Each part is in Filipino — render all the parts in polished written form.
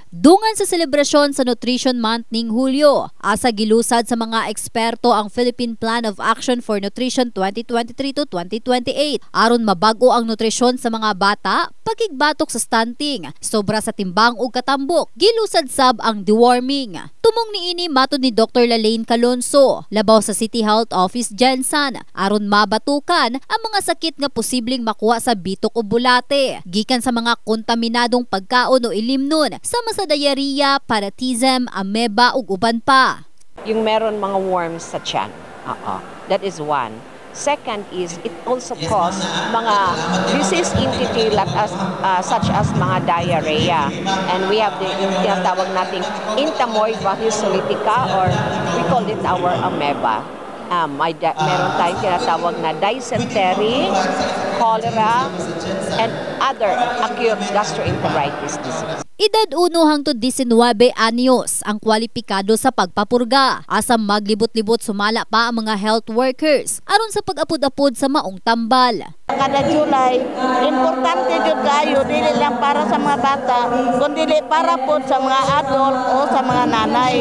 Dungan sa selebrasyon sa Nutrition Month ning Hulyo, asa gilusad sa mga eksperto ang Philippine Plan of Action for Nutrition 2023 to 2028 aron mabago ang nutrisyon sa mga bata, pagigbatok sa stunting, sobra sa timbang ug katambok, gilusad sab ang deworming. Tumong niini matud ni Dr. Lalaine Calonzo, labaw sa City Health Office Jensan, aron mabatukan ang mga sakit nga posibleng makuha sa bitok o bulate, gikan sa mga kontaminadong pagkaon o ilimnon, sama sa diarrhea, parasitism, ameba ug uban pa. Yung meron mga worms sa tiyan. That is one. Second is it also cause mga disease entity like such as mga diarrhea. And we have yung tinatawag nating Entamoeba histolytica, or we call it our ameba. Meron tayong tinatawag na dysentery, cholera, and other acute gastroenteritis disease. Edad 1 hangtod 19 anyos ang kwalipikado sa pagpapurga. Asa maglibot-libot sumala pa ang mga health workers aron sa pag-apod-apod sa maong tambal. Kada July, importante jud kayo dili lang para sa mga bata, kundi para po sa mga adult o sa mga nanay.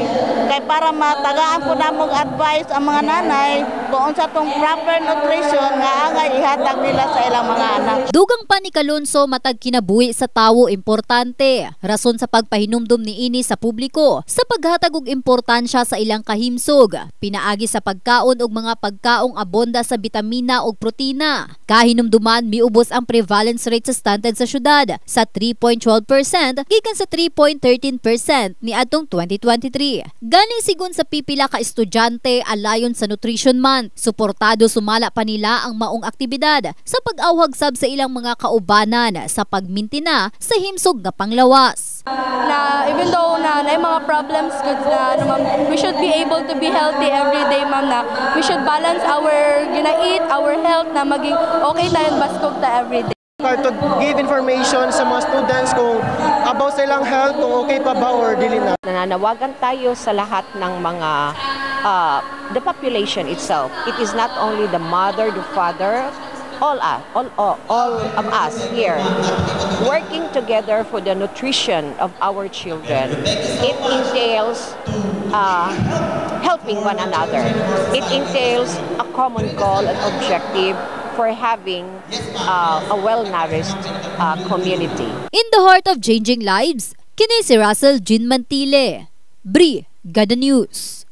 Kay para matagaan po namong advice ang mga nanay kung sa tong proper nutrition nga angay ihatag nila sa ilang mga anak. Dugang pa ni Calonzo matag kinabuhi sa tawo importante. Rason sa pagpahinumdum niini sa publiko sa paghatag og importansya sa ilang kahimsog, pinaagi sa pagkaon og mga pagkaong abonda sa bitamina ug protina. Kahinumduman miubos ang prevalence rate sa stunted sa syudad sa 3.12% gikan sa 3.13% ni adtong 2023. Gani sigon sa pipila ka estudyante alayon sa Nutrition Month, suportado sumala pa nila ang maong aktibidad sa pag-awhag sab sa ilang mga kaubanan sa pagmintina sa himsog nga panglawas. Na even though na mga problems we should be able to be healthy every day, ma'am, na we should balance our gina-eat, our health, na maging okay tayong baskog ta every day. To give information sa mga students kung about sa ilang health, kung okay pa ba or dili na. Nananawagan tayo sa lahat ng mga the population itself. It is not only the mother, the father, all of us here working together for the nutrition of our children. It entails helping one another. It entails a common goal and objective for having a well-nourished community. In the heart of changing lives, kini si Russell Jean Mantile, Brigada News.